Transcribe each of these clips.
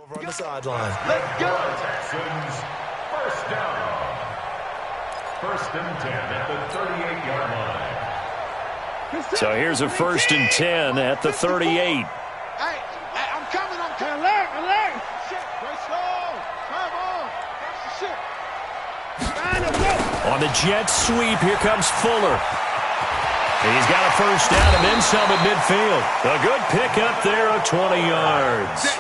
Over on the sideline. Let's go. Texans, first down. 1st and 10 at the 38-yard line. So here's a 1st and 10 at the 38. Hey, I'm coming. Alert. Shit, go slow. Come on. Shit. On the jet sweep, here comes Fuller. He's got a first down and then some at midfield. A good pickup there of 20 yards.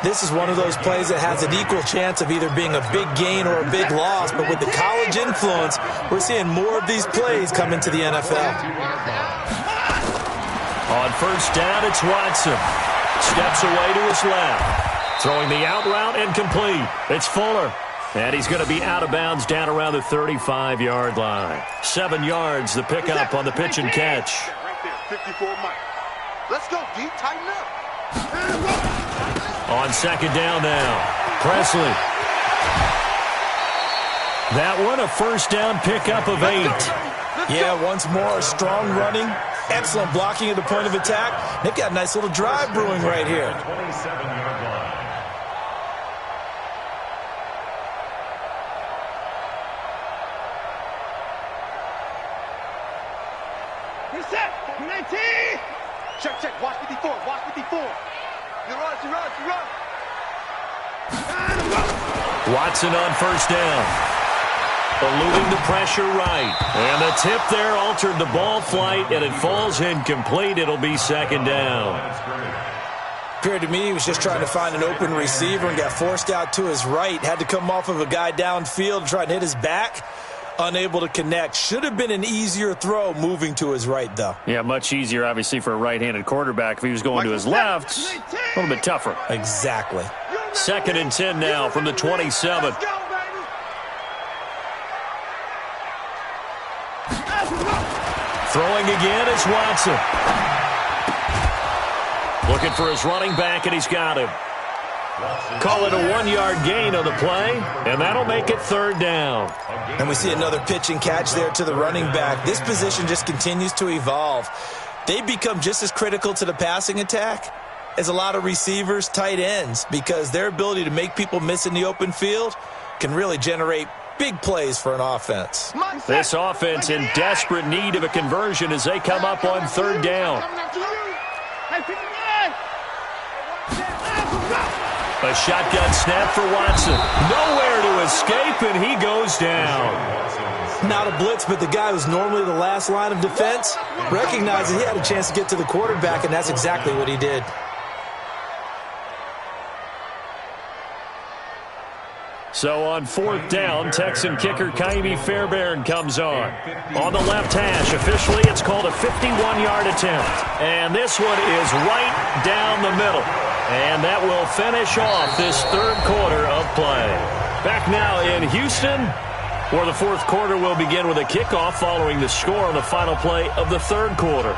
This is one of those plays that has an equal chance of either being a big gain or a big loss, but with the college influence, we're seeing more of these plays come into the NFL. On first down, it's Watson. Steps away to his left. Throwing the out route and complete. It's Fuller. And he's going to be out of bounds down around the 35-yard line. 7 yards, the pickup on the pitch and catch. Right there, 54 Mike. Let's go, D. Tighten up. On second down now, Presley. That one, a first down pickup of 8. Yeah, once more, strong running, excellent blocking at the point of attack. They've got a nice little drive brewing right here. 27-yard line. Reset. 19. Check. Watch 54. You run. Watson on first down. Eluding the pressure right. And the tip there altered the ball flight, and it falls incomplete. It'll be second down. Appeared to me he was just trying to find an open receiver and got forced out to his right. Had to come off of a guy downfield and try and hit his back. Unable to connect. Should have been an easier throw moving to his right, though. Yeah, much easier, obviously, for a right-handed quarterback. If he was going to his left, a little bit tougher. Exactly. 2nd and 10 now from the 27. Throwing again is Watson. Looking for his running back, and he's got him. Call it a 1-yard gain on the play, and that'll make it 3rd down. And we see another pitch and catch there to the running back. This position just continues to evolve. They become just as critical to the passing attack as a lot of receivers, tight ends, because their ability to make people miss in the open field can really generate big plays for an offense. This offense in desperate need of a conversion as they come up on 3rd down. A shotgun snap for Watson. Nowhere to escape, and he goes down. Not a blitz, but the guy who's normally the last line of defense recognized that he had a chance to get to the quarterback, and that's exactly what he did. So on 4th down, Texan kicker Kaimi Fairbairn comes on. On the left hash, officially it's called a 51-yard attempt. And this one is right down the middle. And that will finish off this 3rd quarter of play. Back now in Houston, where the 4th quarter will begin with a kickoff following the score on the final play of the 3rd quarter.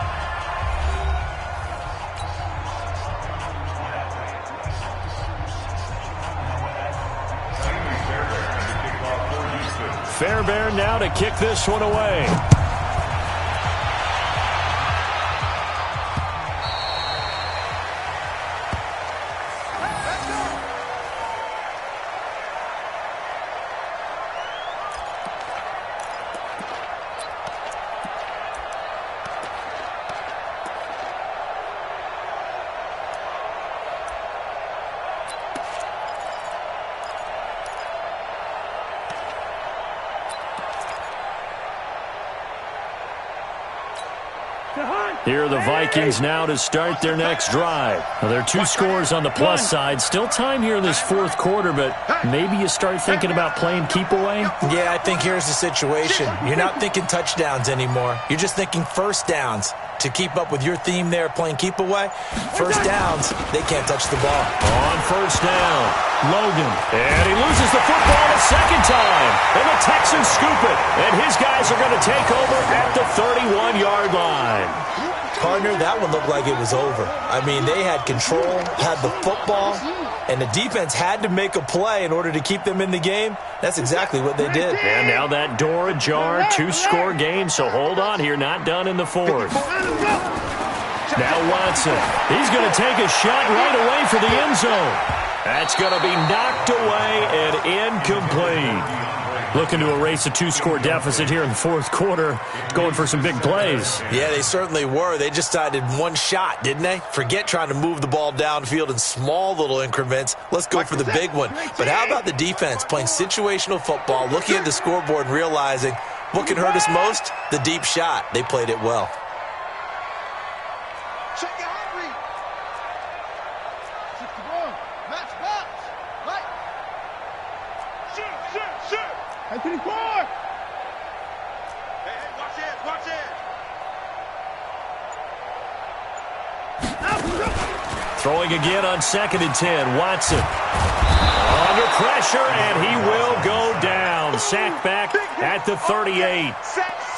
Fairbairn now to kick this one away. Here are the Vikings now to start their next drive. Now, there are 2 scores on the plus side. Still time here in this 4th quarter, but maybe you start thinking about playing keep away? Yeah, I think here's the situation. You're not thinking touchdowns anymore. You're just thinking first downs. To keep up with your theme there, playing keep away, first downs, they can't touch the ball. On first down, Logan. And he loses the football a second time. And the Texans scoop it. And his guys are going to take over at the 31-yard line. Partner, that one looked like it was over. I mean, they had control, had the football, and the defense had to make a play in order to keep them in the game. That's exactly what they did. And now that door ajar, 2-score game, so hold on here, not done in the 4th. Now Watson, he's going to take a shot right away for the end zone. That's going to be knocked away and incomplete. Looking to erase a 2-score deficit here in the fourth quarter, going for some big plays. Yeah, they certainly were. They just decided one shot, didn't they? Forget trying to move the ball downfield in small little increments. Let's go for the big one. But how about the defense playing situational football, looking at the scoreboard and realizing what can hurt us most? The deep shot. They played it well. Check it out, Reed. 61. Match box. Right. Shoot. Hey, 24. Hey, watch it. Throwing again on 2nd and 10. Watson under pressure, and he will go down. Sacked back at the 38.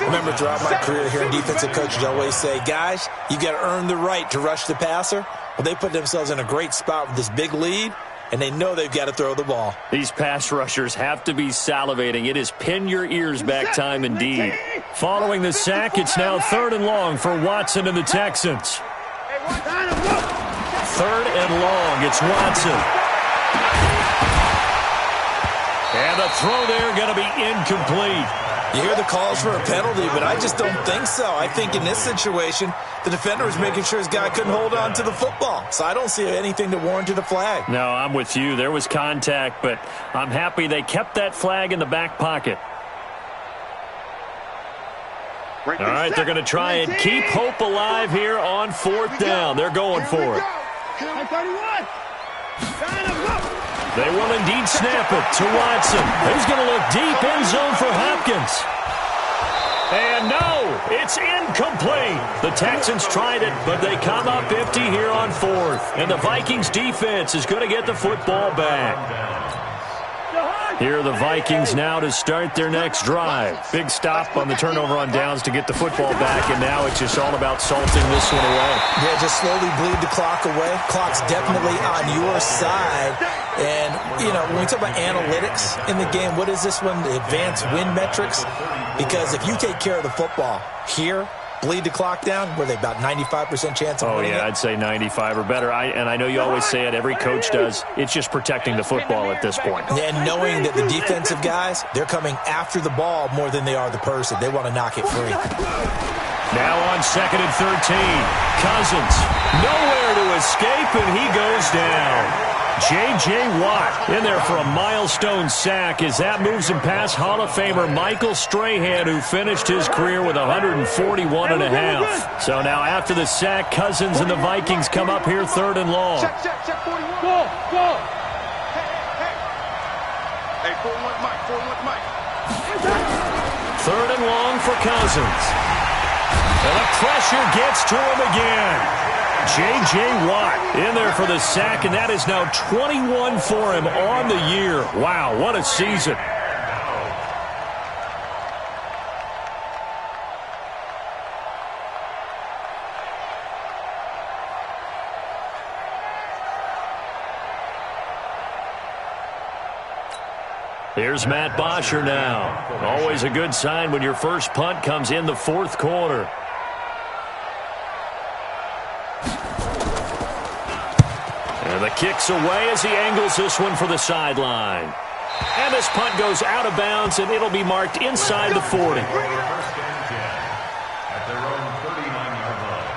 Remember, throughout my career here in defensive coaches, I always say, guys, you got to earn the right to rush the passer. Well, they put themselves in a great spot with this big lead, and they know they've got to throw the ball. These pass rushers have to be salivating. It is pin your ears back time indeed. Following the sack, it's now 3rd and long for Watson and the Texans. 3rd and long, it's Watson. And the throw there going to be incomplete. You hear the calls for a penalty, but I just don't think so. I think in this situation, the defender was making sure his guy couldn't hold on to the football. So I don't see anything that warranted a flag. No, I'm with you. There was contact, but I'm happy they kept that flag in the back pocket. All right, they're going to try and keep hope alive here on 4th down. They're going for it. They will indeed snap it to Watson. He's going to look deep, end zone for Hopkins. And no, it's incomplete. The Texans tried it, but they come up empty here on 4th. And the Vikings defense is going to get the football back. Here are the Vikings now to start their next drive. Big stop on the turnover on downs to get the football back, and now it's just all about salting this one away. Yeah, just slowly bleed the clock away. Clock's definitely on your side. And, you know, when we talk about analytics in the game, what is this one? The advanced win metrics? Because if you take care of the football here, bleed the clock down, were they about 95% chance of winning it? I'd say 95 or better. And I know you always say it, every coach does. It's just protecting the football at this point. And knowing that the defensive guys, they're coming after the ball more than they are the person. They want to knock it free. Now on 2nd and 13. Cousins, nowhere to escape, and he goes down. J.J. Watt in there for a milestone sack as that moves him past Hall of Famer Michael Strahan, who finished his career with 141.5. So now after the sack, Cousins and the Vikings come up here 3rd and long. Check, 41. Go. Hey, 4-1 Mike. 3rd and long for Cousins. And the pressure gets to him again. J.J. Watt in there for the sack, and that is now 21 for him on the year. Wow, what a season. Here's Matt Bosher now. Always a good sign when your first punt comes in the 4th quarter. And the kick's away as he angles this one for the sideline. And this punt goes out of bounds, and it'll be marked inside the 40. First and 10 at their own 39-yard line.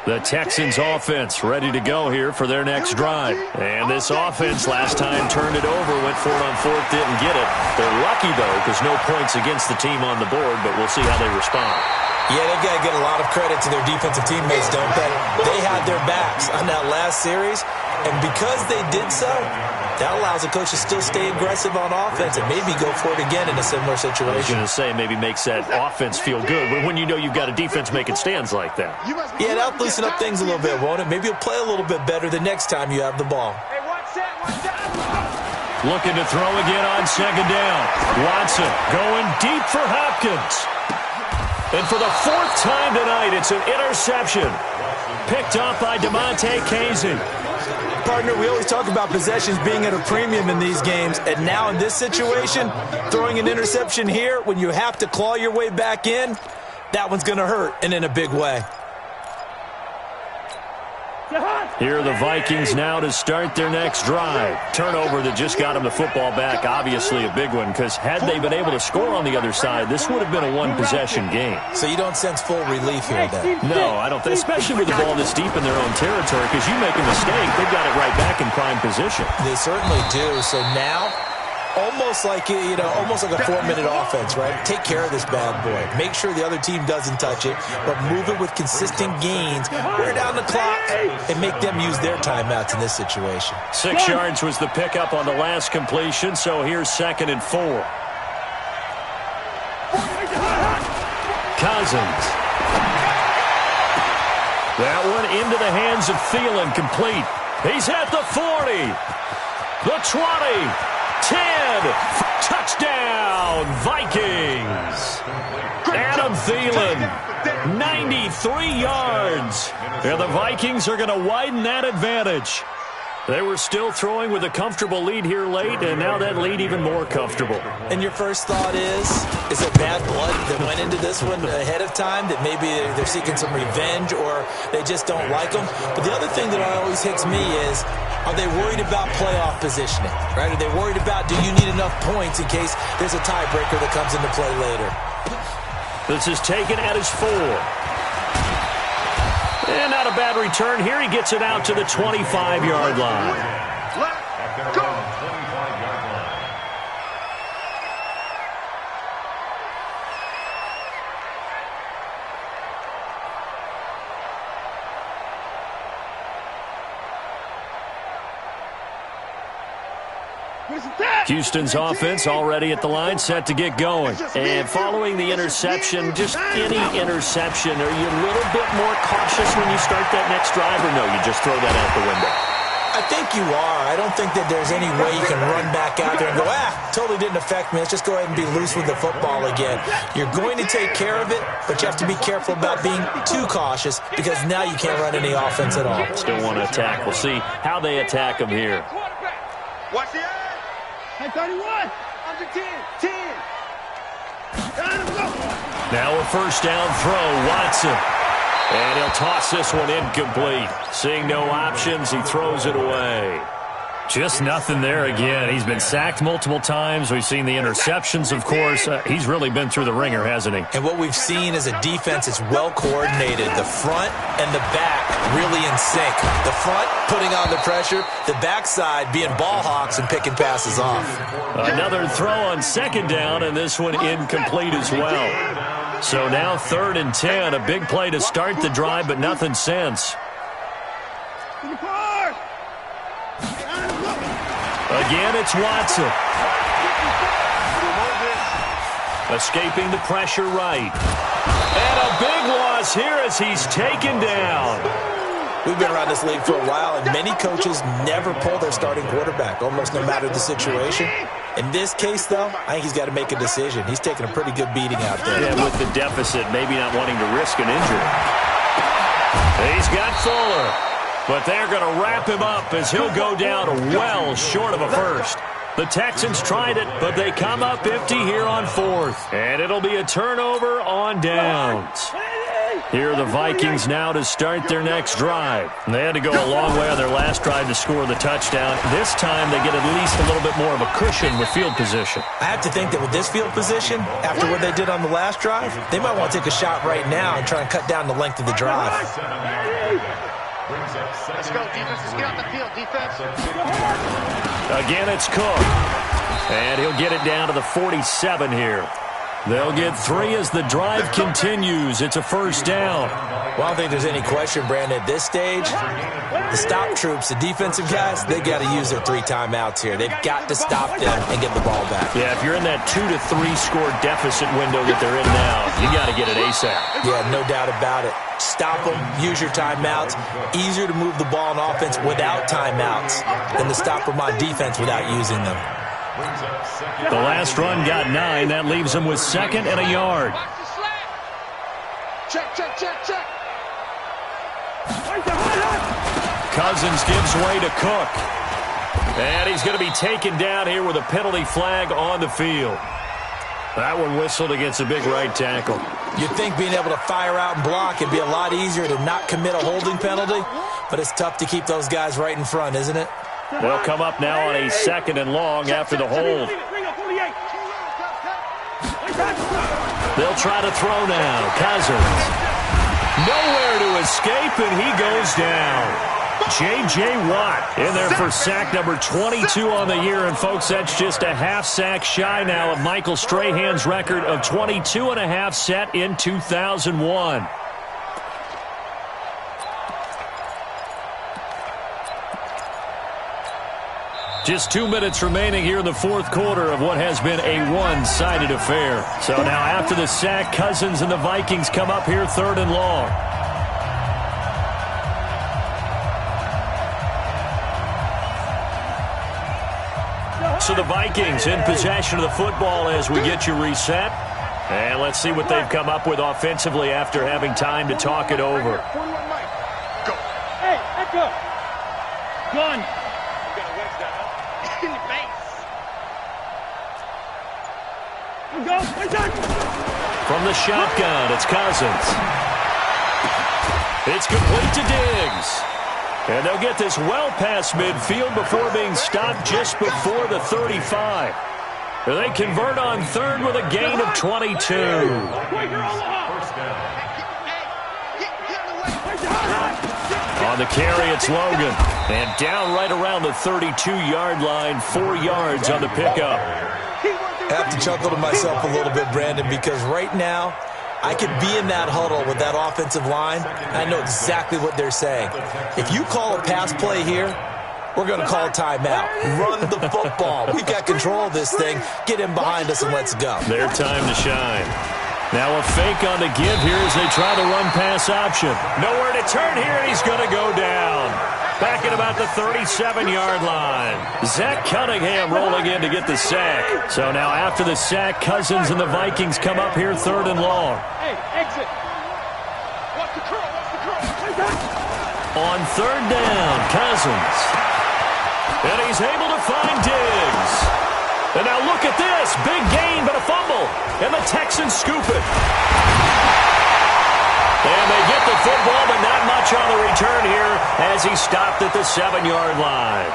The Texans offense ready to go here for their next drive. And this offense last time turned it over, went for it on 4th, didn't get it. They're lucky, though, because no points against the team on the board, but we'll see how they respond. Yeah, they've got to get a lot of credit to their defensive teammates, don't they? They had their backs on that last series, and because they did so, that allows the coach to still stay aggressive on offense and maybe go for it again in a similar situation. I was going to say, maybe makes that offense feel good when you know you've got a defense making stands like that. Yeah, that'll loosen up things a little bit, won't it? Maybe you'll play a little bit better the next time you have the ball. Looking to throw again on 2nd down. Watson going deep for Hopkins. And for the 4th time tonight, it's an interception. Picked up by DeMonte Casey. Partner, we always talk about possessions being at a premium in these games, and now in this situation, throwing an interception here when you have to claw your way back in, that one's going to hurt, and in a big way. Here are the Vikings now to start their next drive. Turnover that just got them the football back, obviously a big one, because had they been able to score on the other side, this would have been a one-possession game. So you don't sense full relief here, then? No, I don't think, especially with the ball this deep in their own territory, because you make a mistake, they've got it right back in prime position. They certainly do. So now, almost like a 4-minute offense, right? Take care of this bad boy. Make sure the other team doesn't touch it, but move it with consistent gains, wear down the clock, and make them use their timeouts in this situation. 6 yards was the pickup on the last completion, so here's 2nd and 4. Cousins. That one into the hands of Thielen, complete. He's at the 40, the 20, 10, touchdown, Vikings. Adam Thielen, 93 yards. And the Vikings are going to widen that advantage. They were still throwing with a comfortable lead here late, and now that lead even more comfortable. And your first thought is it bad blood that went into this one ahead of time, that maybe they're seeking some revenge or they just don't like them? But the other thing that always hits me is, are they worried about playoff positioning, right? Are they worried about, do you need enough points in case there's a tiebreaker that comes into play later? This is taken at his 4. And not a bad return here. He gets it out to the 25-yard line. Let's go. Houston's offense already at the line, set to get going. And following the interception, just any interception, are you a little bit more cautious when you start that next drive, or no, you just throw that out the window? I think you are. I don't think that there's any way you can run back out there and go, totally didn't affect me. Let's just go ahead and be loose with the football again. You're going to take care of it, but you have to be careful about being too cautious because now you can't run any offense at all. Still want to attack. We'll see how they attack him here. Watch the edge. 31. Under 10. 10. Now a first down throw, Watson. And he'll toss this one incomplete. Seeing no options, he throws it away. Just nothing there again. He's been sacked multiple times. We've seen the interceptions, of course. He's really been through the ringer, hasn't he? And what we've seen is a defense that's well coordinated. The front and the back really in sync. The front putting on the pressure. The backside being ball hawks and picking passes off. Another throw on 2nd down, and this one incomplete as well. So now 3rd and 10. A big play to start the drive, but nothing since. Again, it's Watson. Escaping the pressure right. And a big loss here as he's taken down. We've been around this league for a while, and many coaches never pull their starting quarterback, almost no matter the situation. In this case, though, I think he's got to make a decision. He's taking a pretty good beating out there. Yeah, with the deficit, maybe not wanting to risk an injury. He's got Fuller. But they're going to wrap him up as he'll go down well short of a first. The Texans tried it, but they come up empty here on 4th. And it'll be a turnover on downs. Here are the Vikings now to start their next drive. They had to go a long way on their last drive to score the touchdown. This time they get at least a little bit more of a cushion with field position. I have to think that with this field position, after what they did on the last drive, they might want to take a shot right now and try and cut down the length of the drive. Let's go, defense. Let's get on the field, defense. Again, it's Cook. And he'll get it down to the 47 here. They'll get 3 as the drive continues. It's a first down. Well, I don't think there's any question, Brandon, at this stage, the stop troops, the defensive guys, they got to use their 3 timeouts here. They've got to stop them and get the ball back. Yeah, if you're in that 2 to 3 score deficit window that they're in now, you got to get it ASAP. Yeah, no doubt about it. Stop them, use your timeouts. Easier to move the ball on offense without timeouts than to stop them on defense without using them. The last run got 9. That leaves them with 2nd and a yard. Check, check, check, check. Cousins gives way to Cook. And he's going to be taken down here with a penalty flag on the field. That one whistled against a big right tackle. You'd think being able to fire out and block would be a lot easier to not commit a holding penalty, but it's tough to keep those guys right in front, isn't it? They'll come up now on a 2nd and long after the hold. They'll try to throw now. Cousins. Nowhere to escape, and he goes down. J.J. Watt in there for sack number 22 on the year. And, folks, that's just a half sack shy now of Michael Strahan's record of 22 and a half set in 2001. Just 2 minutes remaining here in the 4th quarter of what has been a one-sided affair. So now after the sack, Cousins and the Vikings come up here 3rd and long. So the Vikings in possession of the football as we get you reset. And let's see what they've come up with offensively after having time to talk it over. Go. Hey, let's go. Gun. You got to wedge that up. In the face. Go. From the shotgun, it's Cousins. It's complete to Diggs. And they'll get this well past midfield before being stopped just before the 35. They convert on 3rd with a gain of 22. On the carry, it's Logan. And down right around the 32-yard line, 4 yards on the pickup. I have to chuckle to myself a little bit, Brandon, because right now I could be in that huddle with that offensive line. I know exactly what they're saying. If you call a pass play here, we're going to call a timeout. Run the football. We've got control of this thing. Get in behind us and let's go. Their time to shine. Now a fake on the give here as they try the run-pass option. Nowhere to turn here, and he's going to go down. Back at about the 37-yard line. Zach Cunningham rolling in to get the sack. So now after the sack, Cousins and the Vikings come up here 3rd and long. Hey, exit. Watch the curl, watch the curl. On 3rd down, Cousins. And he's able to find Diggs. And now look at this. Big gain, but a fumble. And the Texans scoop it. And they get the football, but not much on the return here as he stopped at the 7-yard line.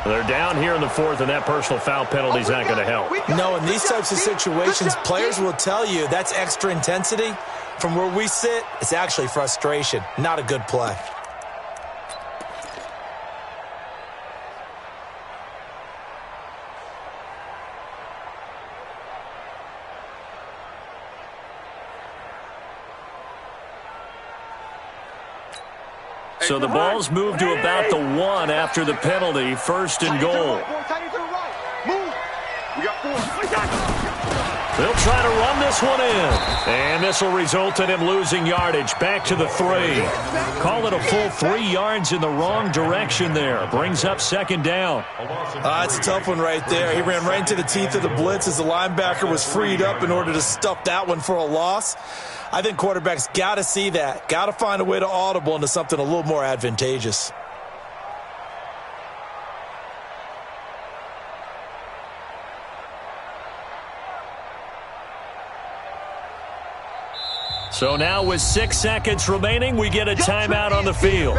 They're down here in the 4th, and that personal foul penalty is not going to help. No, in these types of situations, players will tell you that's extra intensity. From where we sit, it's actually frustration. Not a good play. So the ball's moved to about the 1 after the penalty, 1st and goal. They'll try to run this one in. And this will result in him losing yardage back to the 3. Call it a full 3 yards in the wrong direction there. Brings up 2nd down. It's a tough one right there. He ran right into the teeth of the blitz as the linebacker was freed up in order to stuff that one for a loss. I think quarterbacks got to see that. Got to find a way to audible into something a little more advantageous. So now with 6 seconds remaining, we get a timeout on the field.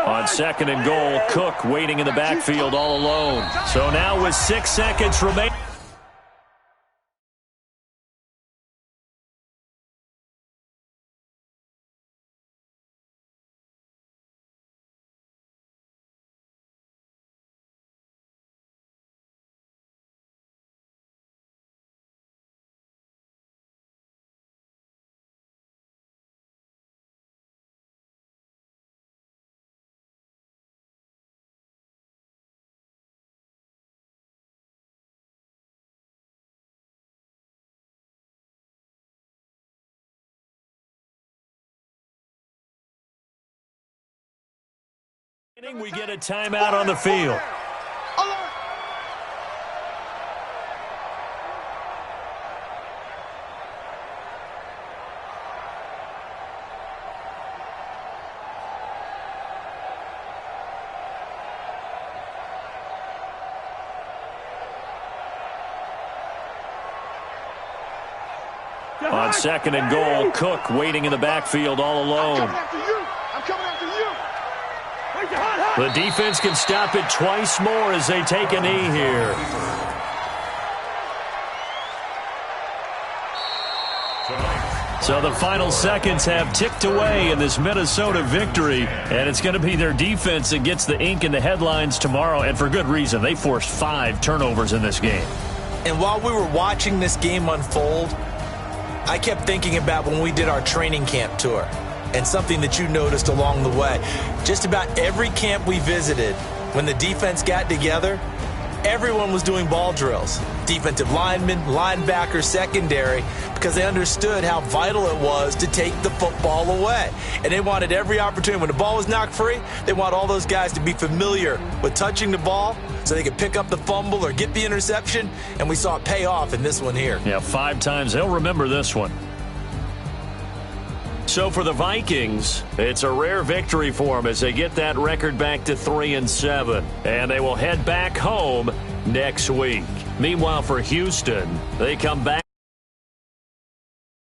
On second and goal, Cook waiting in the backfield all alone. So now with 6 seconds remaining. We get a timeout on the field. On second and goal, Cook waiting in the backfield all alone. The defense can stop it twice more as they take a knee here. So the final seconds have ticked away in this Minnesota victory, and it's going to be their defense that gets the ink in the headlines tomorrow, and for good reason. They forced 5 turnovers in this game. And while we were watching this game unfold, I kept thinking about when we did our training camp tour. And something that you noticed along the way. Just about every camp we visited, when the defense got together, everyone was doing ball drills. Defensive linemen, linebackers, secondary, because they understood how vital it was to take the football away. And they wanted every opportunity. When the ball was knocked free, they want all those guys to be familiar with touching the ball so they could pick up the fumble or get the interception. And we saw it pay off in this one here. Yeah, 5 times. They'll remember this one. So for the Vikings, it's a rare victory for them as they get that record back to 3-7. And they will head back home next week. Meanwhile, for Houston, they come back.